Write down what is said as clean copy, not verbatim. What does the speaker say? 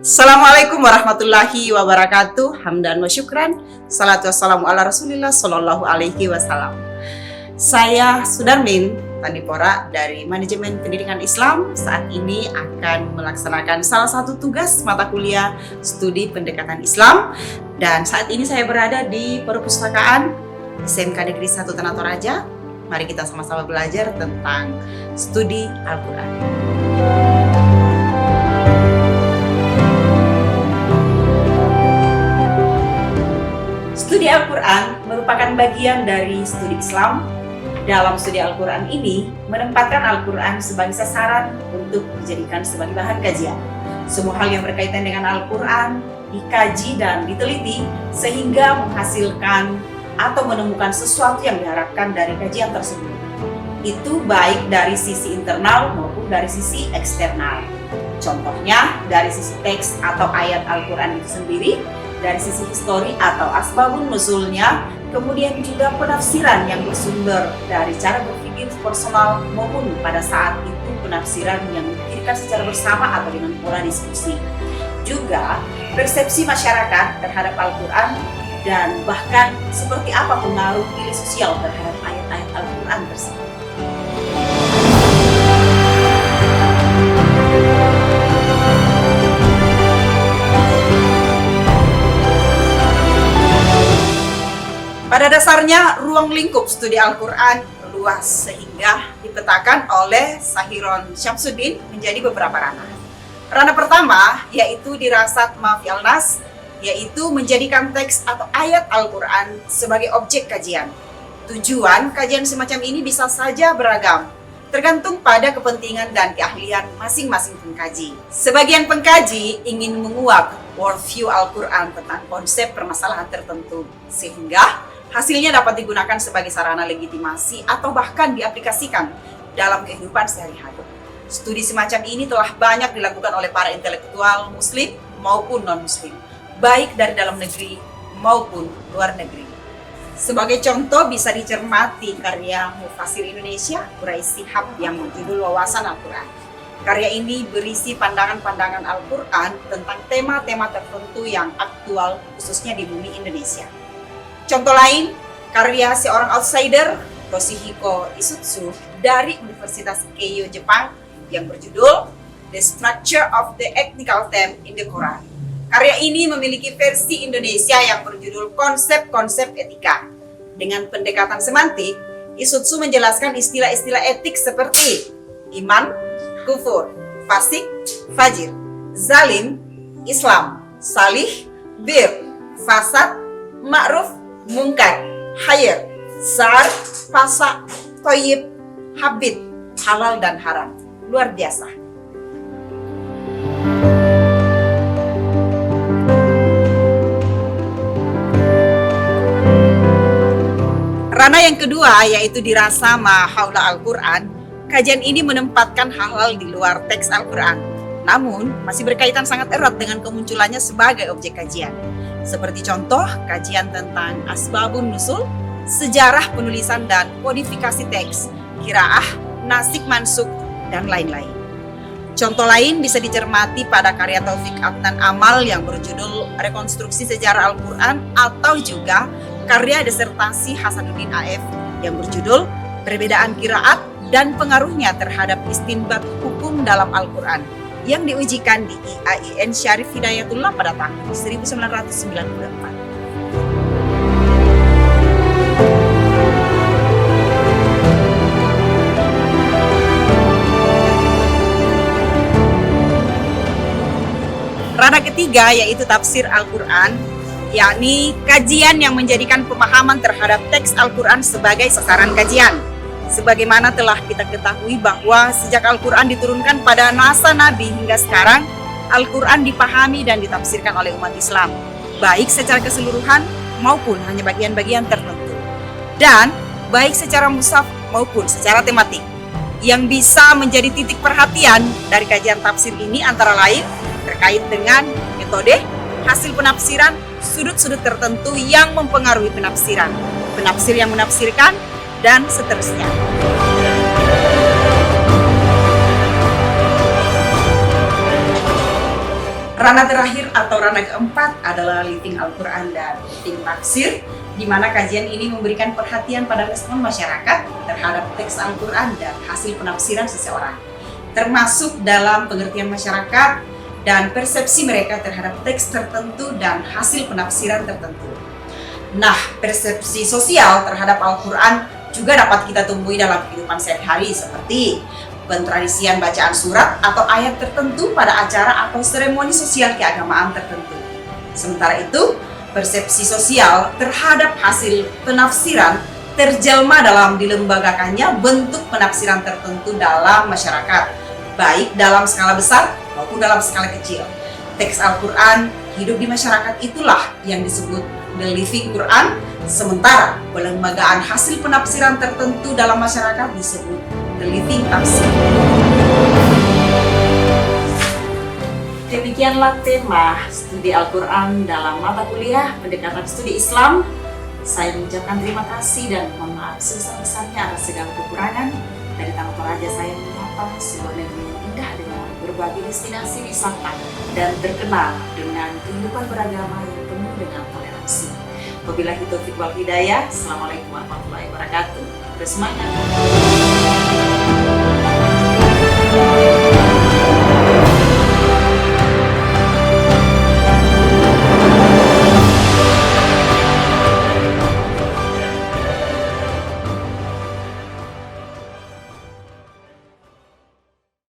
Assalamualaikum warahmatullahi wabarakatuh. Hamdan wa syukran. Salatu wassalamu ala Rasulillah sallallahu alaihi wasallam. Saya Sudarmin Tandipora dari Manajemen Pendidikan Islam. Saat ini akan melaksanakan salah satu tugas mata kuliah studi pendekatan Islam. Dan saat ini saya berada di perpustakaan SMK Negeri 1 Tanah Toraja. Mari kita sama-sama belajar tentang studi Al-Quran. Studi Al-Quran merupakan bagian dari studi Islam. Dalam studi Al-Quran ini, menempatkan Al-Quran sebagai sasaran untuk dijadikan sebagai bahan kajian. Semua hal yang berkaitan dengan Al-Quran dikaji dan diteliti sehingga menghasilkan atau menemukan sesuatu yang diharapkan dari kajian tersebut. Itu baik dari sisi internal maupun dari sisi eksternal. Contohnya dari sisi teks atau ayat Al-Quran itu sendiri, dari sisi histori atau asbabun nuzulnya, kemudian juga penafsiran yang bersumber dari cara berpikir personal maupun pada saat itu penafsiran yang dipikirkan secara bersama atau dengan pola diskusi. Juga persepsi masyarakat terhadap Al-Quran dan bahkan seperti apa pengaruh nilai sosial terhadap ayat-ayat Al-Quran tersebut. Pada dasarnya, ruang lingkup studi Al-Quran luas sehingga dipetakan oleh Sahiron Syamsuddin menjadi beberapa ranah. Ranah pertama yaitu dirasat Maf'il Nas, yaitu menjadikan teks atau ayat Al-Quran sebagai objek kajian. Tujuan kajian semacam ini bisa saja beragam, tergantung pada kepentingan dan keahlian masing-masing pengkaji. Sebagian pengkaji ingin menguak worldview Al-Quran tentang konsep permasalahan tertentu, sehingga hasilnya dapat digunakan sebagai sarana legitimasi atau bahkan diaplikasikan dalam kehidupan sehari-hari. Studi semacam ini telah banyak dilakukan oleh para intelektual muslim maupun non-muslim, baik dari dalam negeri maupun luar negeri. Sebagai contoh bisa dicermati karya Mufasir Indonesia, Quraish Shihab yang berjudul Wawasan Al-Quran. Karya ini berisi pandangan-pandangan Al-Quran tentang tema-tema tertentu yang aktual khususnya di bumi Indonesia. Contoh lain, karya seorang outsider, Toshihiko Isutsu dari Universitas Keio, Jepang yang berjudul The Structure of the Ethnical Theme in the Quran. Karya ini memiliki versi Indonesia yang berjudul Konsep-Konsep Etika. Dengan pendekatan semantik, Isutsu menjelaskan istilah-istilah etik seperti iman, kufur, fasik, fajir, zalim, Islam, salih, bir, fasad, ma'ruf, mungkar, khair, sar, fasa, toyib, habit, halal dan haram. Luar biasa. Ranah yang kedua yaitu dirasa haula Al-Quran. Kajian ini menempatkan hal-hal di luar teks Al-Quran, namun masih berkaitan sangat erat dengan kemunculannya sebagai objek kajian. Seperti contoh, kajian tentang asbabun nuzul, sejarah penulisan dan kodifikasi teks, qiraah, nasik mansuk, dan lain-lain. Contoh lain bisa dicermati pada karya Taufik Adnan Amal yang berjudul Rekonstruksi Sejarah Al-Quran, atau juga karya disertasi Hasanuddin AF yang berjudul Perbedaan Qiraat dan Pengaruhnya Terhadap Istinbat Hukum dalam Al-Quran, yang diujikan di IAIN Syarif Hidayatullah pada tahun 1994. Ranah ketiga yaitu tafsir Al-Quran, yakni kajian yang menjadikan pemahaman terhadap teks Al-Quran sebagai sasaran kajian. Sebagaimana telah kita ketahui bahwa sejak Al-Quran diturunkan pada masa Nabi hingga sekarang, Al-Quran dipahami dan ditafsirkan oleh umat Islam, baik secara keseluruhan maupun hanya bagian-bagian tertentu. Dan baik secara mushaf maupun secara tematik. Yang bisa menjadi titik perhatian dari kajian tafsir ini antara lain terkait dengan metode, hasil penafsiran, sudut-sudut tertentu yang mempengaruhi penafsiran, penafsir yang menafsirkan, dan seterusnya. Ranah terakhir atau ranah keempat adalah living Al-Quran dan living tafsir, di mana kajian ini memberikan perhatian pada respon masyarakat terhadap teks Al-Quran dan hasil penafsiran seseorang, termasuk dalam pengertian masyarakat dan persepsi mereka terhadap teks tertentu dan hasil penafsiran tertentu. Nah, persepsi sosial terhadap Al-Quran juga dapat kita temui dalam kehidupan sehari-hari, seperti pentradisian bacaan surat atau ayat tertentu pada acara atau seremoni sosial keagamaan tertentu. Sementara itu, persepsi sosial terhadap hasil penafsiran terjelma dalam dilembagakannya bentuk penafsiran tertentu dalam masyarakat, baik dalam skala besar maupun dalam skala kecil. Teks Al-Quran hidup di masyarakat itulah yang disebut The Living Quran, sementara pelembagaan hasil penafsiran tertentu dalam masyarakat disebut The Living Tafsir. Demikianlah tema studi Al-Quran dalam mata kuliah pendekatan studi Islam. Saya mengucapkan terima kasih dan mohon maaf sebesar-besarnya atas segala kekurangan. Dari Tanah Toraja saya menyapa sebuah negeri yang indah dengan berbagai destinasi wisata dan terkenal dengan kehidupan beragama yang penuh dengan toleransi. Wabillahi taufiq wal hidayah. Assalamualaikum warahmatullahi wabarakatuh. Bersemangat.